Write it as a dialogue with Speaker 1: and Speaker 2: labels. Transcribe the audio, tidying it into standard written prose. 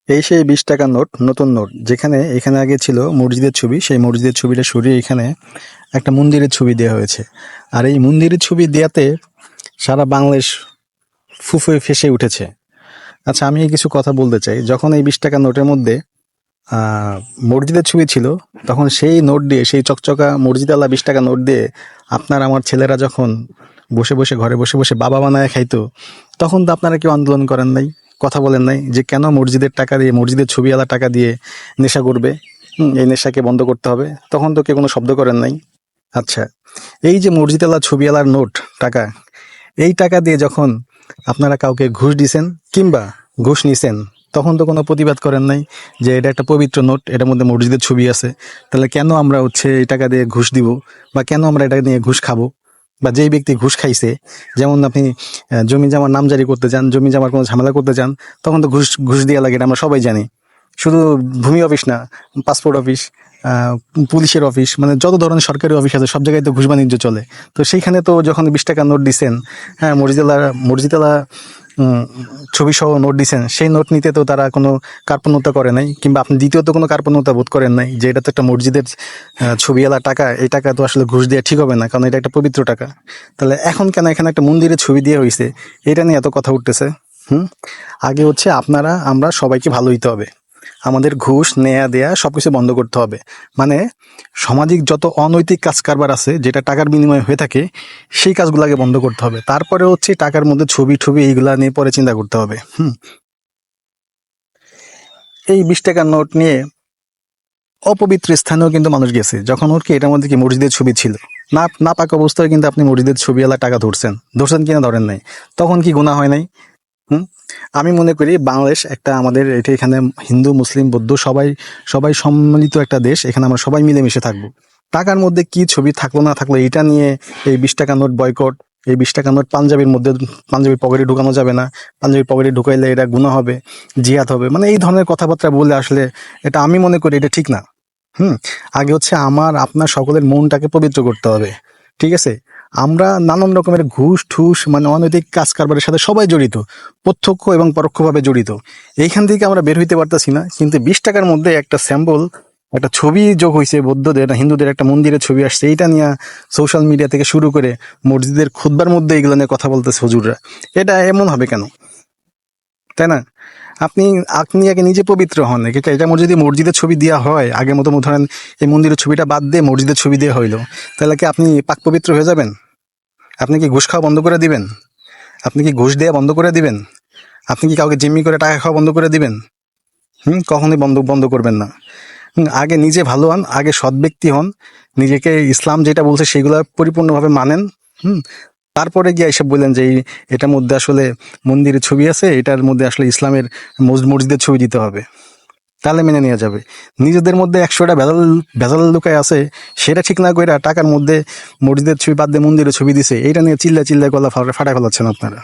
Speaker 1: এই সেই ২০ টাকার নোট, নতুন নোট। যেখানে এখানে আগে ছিল মসজিদের ছবি, সেই মসজিদের ছবিটা সরিয়ে এখানে একটা মন্দিরের ছবি দেওয়া হয়েছে। আর এই মন্দিরের ছবি দেওয়াতে সারা বাংলাদেশ ফুফুয়ে ফেঁসে উঠেছে। আচ্ছা, আমি কিছু কথা বলতে চাই। যখন এই ২০ টাকার নোটের মধ্যে মসজিদের ছবি ছিল, তখন সেই নোট দিয়ে, সেই চকচকা মসজিদওয়ালা ২০ টাকা নোট দিয়ে আপনার আমার ছেলেরা যখন বসে বসে ঘরে বসে বসে বাবা বানায় খাইতো, তখন তো আপনারা কেউ আন্দোলন করেন নাই, কথা বলেন নাই যে কেন মসজিদের টাকা দিয়ে, মসজিদের ছবিওয়ালা টাকা দিয়ে নেশা করবে, এই নেশাকে বন্ধ করতে হবে। তখন তো কেউ কোনো শব্দ করেন নাই। আচ্ছা, এই যে মসজিদওয়ালা ছবিওয়ালার নোট, টাকা, এই টাকা দিয়ে যখন আপনারা কাউকে ঘুষ দিছেন কিংবা ঘুষ নিছেন, তখন তো কোনো প্রতিবাদ করেন নাই যে এটা একটা পবিত্র নোট, এটার মধ্যে মসজিদের ছবি আছে, তাহলে কেন আমরা এই টাকা দিয়ে ঘুষ দিব, বা কেন আমরা এটা নিয়ে ঘুষ খাবো। বা যেই ব্যক্তি ঘুষ খাইছে, যেমন আপনি জমি জমার নামজারি করতে চান, জমি জমার কোনো ঝামেলা করতে চান, তখন তো ঘুষ ঘুষ দেওয়া লাগে, এটা আমরা সবাই জানি। শুধু ভূমি অফিস না, পাসপোর্ট অফিস, পুলিশের অফিস, মানে যত ধরনের সরকারি অফিস আছে সব জায়গায় তো ঘুষ বাণিজ্য চলে। তো সেইখানে তো যখন ২০ টাকার নোট দিচ্ছেন, হ্যাঁ, মসজিদালা ছবি সহ নোট দিচ্ছেন, সেই নোট নিতে তো তারা কোনো কার্পণ্যতা করে নাই, কিংবা আপনি দ্বিতীয়ত কোনো কার্পণ্যতা বোধ করেন নাই যে এটা তো একটা মসজিদের ছবিওয়ালা টাকা, এই টাকা তো আসলে ঘুষ দেওয়া ঠিক হবে না, কারণ এটা একটা পবিত্র টাকা। তাহলে এখন কেন এখানে একটা মন্দিরের ছবি দিয়ে হয়েছে, এটা নিয়ে এত কথা উঠতেছে? আগে হচ্ছে আমরা সবাইকে ভালো হইতে হবে, আমাদের ঘুষ নেয়া দেয়া সবকিছু বন্ধ করতে হবে। মানে সামাজিক যত অনৈতিক কাজ কারবার আছে, যেটা টাকার বিনিময়ে হয়ে থাকে, সেই কাজগুলোকে বন্ধ করতে হবে। তারপরে হচ্ছে টাকার মধ্যে ছবি টবি এইগুলা নিয়ে পরে চিন্তা করতে হবে। এই ২০ টাকার নোট নিয়ে অপবিত্র স্থানেও কিন্তু মানুষ গেছে, যখন ওর কি এটার মধ্যে কি মসজিদের ছবি ছিল, না না পাক অবস্থায় কিন্তু আপনি মসজিদের ছবিওয়ালা টাকা ধরছেন কিনা ধরেন নাই, তখন কি গুনাহ হয় নাই? হুম আমি মনে করি বাংলাদেশ একটা, আমাদের এটা, এখানে হিন্দু মুসলিম বৌদ্ধ সবাই সবাই সম্মিলিত একটা দেশ, এখানে আমরা সবাই মিলেমিশে থাকবো। টাকার মধ্যে কি ছবি থাকলো না থাকলো এটা নিয়ে এই ২০ টাকা নোট বয়কট, এই ২০ টাকা নোট পাঞ্জাবির পকেটে ঢুকানো যাবে না, পাঞ্জাবির পকেটে ঢুকাইলে এটা গুনাহ হবে, জিহাদ হবে, মানে এই ধরনের কথাবার্তা বলে আসলে এটা আমি মনে করি এটা ঠিক না। আগে হচ্ছে আমার আপনার সকলের মনটাকে পবিত্র করতে হবে, ঠিক আছে? আমরা নানান রকমের ঘুষ ঠুস, মানে অনৈতিক কাজ কারবারের সাথে সবাই জড়িত, প্রত্যক্ষ এবং পরোক্ষভাবে জড়িত। এইখান থেকে আমরা বের হইতে পারতাছি না, কিন্তু ২০ টাকার মধ্যে একটা স্যাম্পল, একটা ছবি যোগ হয়েছে, বৌদ্ধদের না হিন্দুদের একটা মন্দিরের ছবি আসছে, এইটা নিয়ে সোশ্যাল মিডিয়া থেকে শুরু করে মসজিদের খুতবার মধ্যে এগুলো নিয়ে কথা বলতেছে হুজুররা। এটা এমন হবে কেন, তাই না? আপনি আপনি আগে নিজে পবিত্র হন। এটা যদি মসজিদের ছবি দেওয়া হয়, আগের মতো ধরেন এই মন্দিরের ছবিটা বাদ দিয়ে মসজিদের ছবি দেওয়া হইলো, তাহলে কি আপনি পাক পবিত্র হয়ে যাবেন? আপনি কি ঘুষ খাওয়া বন্ধ করে দিবেন? আপনি কি ঘুষ দেওয়া বন্ধ করে দিবেন? আপনি কি কাউকে জিম্মি করে টাকা খাওয়া বন্ধ করে দিবেন? কখনোই বন্ধ বন্ধ করবেন না। আগে নিজে ভালো হন, আগে সৎ ব্যক্তি হন, নিজেকে ইসলাম যেটা বলছে সেগুলো পরিপূর্ণভাবে মানেন। হুম তারপরে গিয়ে এসব বললেন যে এটার মধ্যে আসলে মন্দিরের ছবি আছে, এটার মধ্যে আসলে ইসলামের মসজিদের ছবি দিতে হবে, তাহলে মেনে নেওয়া যাবে। নিজেদের মধ্যে ১০০টা ভেজাল ভেজাল লুকায় আছে, সেটা ঠিক না কইরা টাকার মধ্যে মসজিদের ছবি বাদ দিয়ে মন্দিরের ছবি দিছে, এইটা নিয়ে চিল্লা গলা ফাটায় ফেলাচ্ছেন আপনারা।